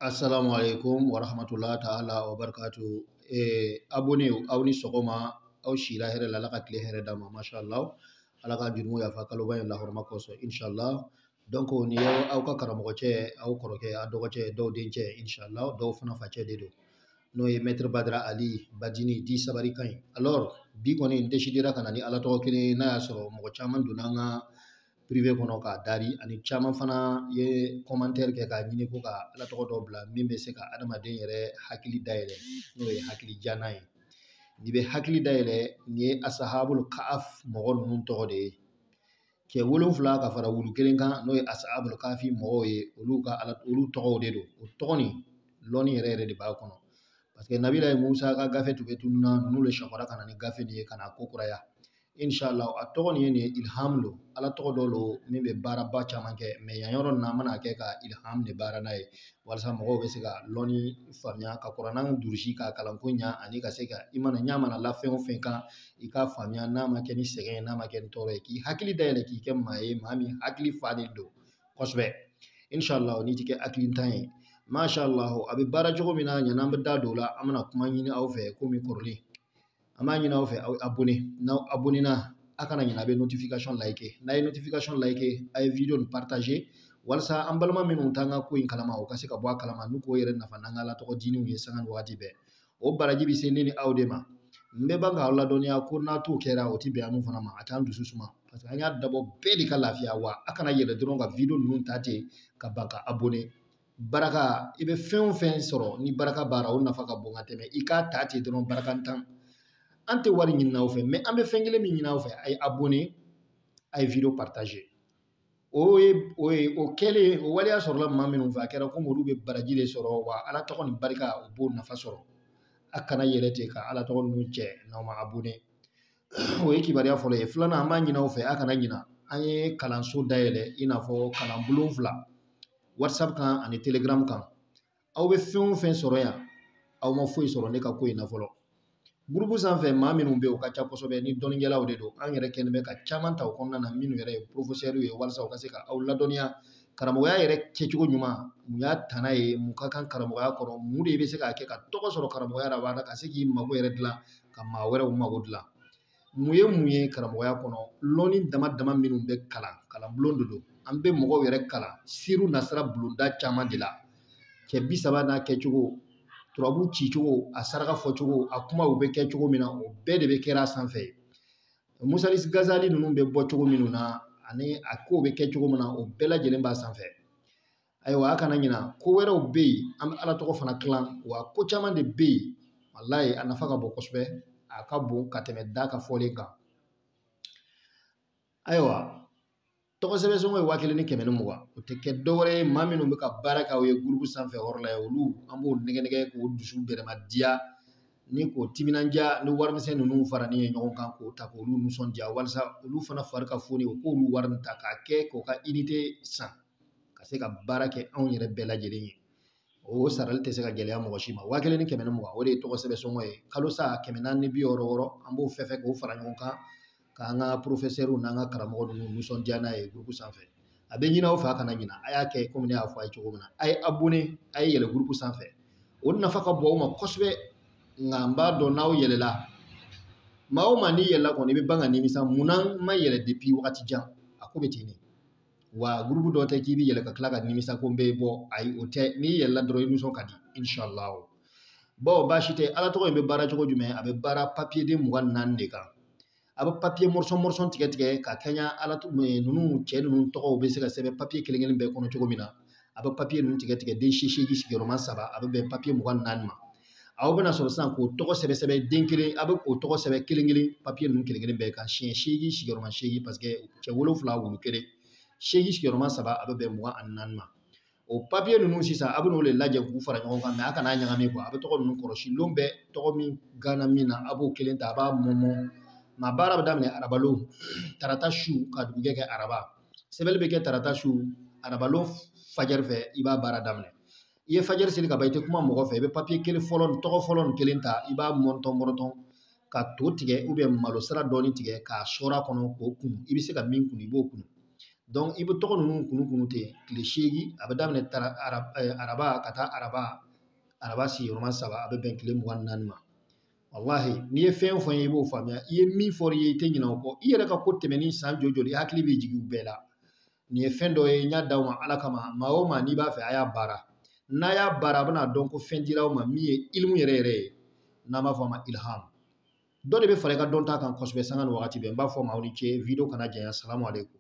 Assalamu alaikum wa rahmatullahi ta'ala wa barakatuh. Abonné aw ni sogoma aw shira here la ka kile here dama mashallah ala ka jurmu ya fa kalo bayin la horma koso inshallah. Donc ni aw ka karamo ce aw koroke adogo ce do denche inshallah do fana fa ce dedo no e maître Badra Ali Badini di sabari kan. Alors bi koni ndeshidira kana ni ala to kini na yasoro mo chaman dunanga privé kono ka dari ani caman fana ye commentaire ke ka ɲini ko ka ala tɔgɔ dɔ bila min bɛ se ka adamaden yɛrɛ hakili dayɛlɛ n'o ye hakili jana ye ni bɛ hakili dayɛlɛ ni ye asahabul kahf mɔgɔ ninnu tɔgɔ de ye cɛ 7 ka fara wulu 1 kan n'o ye asahabul kahfi mɔgɔw ye olu tɔgɔw de don o tɔgɔ nin lɔnni yɛrɛ yɛrɛ de b'a kɔnɔ parce que nabila Musa ka gafe tun bɛ tununa ninnu le sɔkɔra ka na ni gafe nin ye ka na ko kuraya inshallah a tɔgɔ nin ye nin ilham lo ala tɔgɔ dɔ lo min bɛ baaraba caman kɛ mais yan yɔrɔ na mana kɛ ka ilham de baara n'a ye walasa mɔgɔw bɛ se ka lɔnni faamuya ka kuranna durusi ka kalanko ɲa ani ka se ka i mana ɲa mana la fɛn o fɛn kan i ka faamuya n'a ma kɛ ni sɛgɛn ye n'a ma kɛ ni tɔɔrɔ ye k'i hakili dayɛlɛ k'i kɛ maa ye maa min hakili falen don kosɛbɛ inshallah n'i ti kɛ hakilintan ye mashallah a bɛ baara cogo min na ɲana an bɛ da don o la an bɛna kuma ɲini aw fɛ komi kɔrɔlen an b'a ɲini aw fɛ aw abonné n'aw abonné na a kana ɲinɛ a bɛ notification like n'a ye notification like a ye video nin partager walasa an balima minnu t'an ka ko in kalama o ka se ka bɔ a kalama n'u k'o yɛrɛ nafa n'an ka alatɔgɔ diniw ye sanga ni wagati bɛɛ o baraji bɛ se ne ni aw de ma n bɛ ban k'aw ladɔnniya ko n'a t'o kɛra o ti bɛn an fana ma a t'an dusu suma parce que an y'a dabɔ bɛɛ de ka lafiya wa a kana yɛlɛ dɔrɔn ka video ninnu ta ten ka ban ka abonné baraka i bɛ fɛn o fɛn sɔrɔ ni baraka b'ara o nafa ka bon ka tɛmɛ i k'a ta ten dɔrɔn barakantan an tɛ wari ɲini aw fɛ mais an bɛ fɛn kelen min ɲini aw fɛ a ye abonné a ye video partager o kɛlen o waleya sɔrɔla maa minnu fɛ a kɛra komi olu bɛ baraji de sɔrɔ wa ala tɔgɔ ni barika o b'o nafa sɔrɔ a kana yɛlɛ ten ka ala tɔgɔ ninnu cɛ n'aw ma abonné o ye kibaruya fɔlɔ ye filanan an b'a ɲini aw fɛ a kana ɲina an ye kalanso dayɛlɛ i n'a fɔ kalan bulon 2 whatsapp kan ani telegram kan aw bɛ fɛn o fɛn sɔrɔ yan aw ma foyi sɔrɔ ne ka ko in na fɔlɔ groupe sanfɛ maa minnu bɛ yen o ka ca kosɛbɛ ni dɔnnikɛlaw de don an yɛrɛ kɛlen bɛ ka caman ta o kɔnɔna na minnu yɛrɛ ye professeur ye walasa u ka se ka aw ladɔnniya karamɔgɔya yɛrɛ kɛcogo ɲuman mun y'a tana ye mun ka kan karamɔgɔya kɔrɔ mun de bɛ se k'a kɛ ka tɔgɔ sɔrɔ karamɔgɔya la walasa ka se k'i mago yɛrɛ dilan ka maa wɛrɛw mago dilan mun ye karamɔgɔya kɔnɔ lɔnni dama dama minnu bɛ kalan bulon de don an bɛ mɔgɔw yɛrɛ kalan siru nasira bulonda caman de la cɛ 30 n'a kɛcogo turabu cicogo a saraka fɔcogo a kumaw bɛ kɛ cogo min na o bɛɛ de bɛ kɛra sanfɛ Musalis Gazali ninnu bɛ bɔ cogo minnu na ani a kow bɛ kɛ cogo min na o bɛɛ lajɛlen b'a sanfɛ ayiwa a kana ɲina ko wɛrɛw bɛ yen an bɛ ala tɔgɔ fana tilan wa ko caman de bɛ yen walayi a nafa ka bon kosɛbɛ a ka bon ka tɛmɛ da ka fɔlen kan ayiwa tɔgɔ sɛbɛn sɔngɔ ye 1520 o tɛ kɛ dɔwɛrɛ ye maa minnu bɛ ka baara kɛ aw ye groupe sanfɛ hɔrɔn la ye olu an b'o nɛgɛ k'o dusu bɛrɛma diya ni k'o timinandiya ni warimisɛn ninnu farani ye ɲɔgɔn kan k'o ta k'olu nisɔndiya walasa olu fana fari ka foni o k'olu wari ta k'a kɛ k'o ka unité san ka se ka baara kɛ anw yɛrɛ bɛɛ lajɛlen ye o sarali tɛ se ka gɛlɛya mɔgɔ si ma 1520 o de ye tɔgɔ sɛbɛn sɔngɔ ye kalo sa 460 an b'o fɛn k'o fara ɲɔgɔn kan k'an ka professeur n'an ka karamɔgɔ ninnu nisɔndiya n'a ye groupe sanfɛ a bɛ ɲini aw fɛ a kana ɲina a y'a kɛ komi ne y'a fɔ a ye cogo min na a ye abonné a ye yɛlɛ groupe sanfɛ o nafa ka bon aw ma kosɛbɛ nka n b'a dɔn n'aw yɛlɛla maa o maa n'i yɛlɛla kɔni i bɛ ban ka nimisa munna ma yɛlɛ depuis wagati jan a ko bɛ ten de wa groupe dɔ tɛ k'i bɛ yɛlɛ ka tila ka nimisa ko n bɛ bɔ ayi o tɛ n'i yɛlɛla dɔrɔn i nisɔn ka di inshallah bon baasi tɛ ala tɔgɔ in bɛ baara cogo jumɛn a bɛ baara papier den 24 de kan a bɛ papier morçon tigɛ ka kɛɲɛ ala ninnu cɛ ninnu tɔgɔw bɛ se ka sɛbɛn papier kelen bɛɛ kɔnɔ cogo min na a bɛ papier ninnu tigɛ den 8 sigiyɔrɔma 3 a bɛ bɛn papier 24 ma aw bɛna sɔrɔ sisan k'o tɔgɔ sɛbɛn den kelen a bɛ o tɔgɔ sɛbɛn kelen papier ninnu kelen bɛɛ kan siɲɛ 8 sigiyɔrɔma 8 parce que cɛ 7 wulu 1 8 sigiyɔrɔma 3 a bɛ bɛn 24 ma o papier ninnu sisan a bɛ n'o de lajɛ k'u fara ɲɔgɔn kan mais a kana ɲagami quoi a bɛ tɔgɔ ninnu kɔrɔsilen bɛ tɔgɔ min gana min na a b'o kelen ta a b'a mɔmɔ ma baara bɛ daminɛ arabalo tarata su ka dugujɛ kɛ araba sɛbɛnni bɛ kɛ tarata su arabalo fajɛri fɛ i b'a baara daminɛ i ye fajɛri seli ka ban i tɛ kuma mɔgɔ fɛ i bɛ papier kelen fɔlɔ tɔgɔ fɔlɔ nin kelen ta i b'a mɔrɔntɔn ka to tigɛ ou bien malo sira dɔɔni tigɛ k'a sɔɔr'a kɔnɔ k'o kunu i bɛ se ka min kunu i b'o kunu donc i bɛ tɔgɔ ninnu kunu ten tile 8 a bɛ daminɛ araba ka taa araba sigiyɔrɔma 3 a bɛ bɛn tile 24 ma wallahi n'i ye fɛn o fɛn ye i b'o faamuya i ye min fɔra i ye i tɛ ɲinɛ o kɔ i yɛrɛ ka ko tɛmɛni san joli i hakili bɛ jigin u bɛɛ la nin ye fɛn dɔ ye n y'a d'aw ma ala kama maa o maa n'i b'a fɛ a y'a baara n'a y'a baara a bɛna dɔn ko fɛn dira aw ma min ye ilmu yɛrɛ yɛrɛ ye n'an b'a fɔ a ma ilham dɔ de bɛ fara i ka dɔnta kan kosɛbɛ sanga ni wagati bɛɛ n b'a fɔ maaw ni ce video kana janya salamu aleykum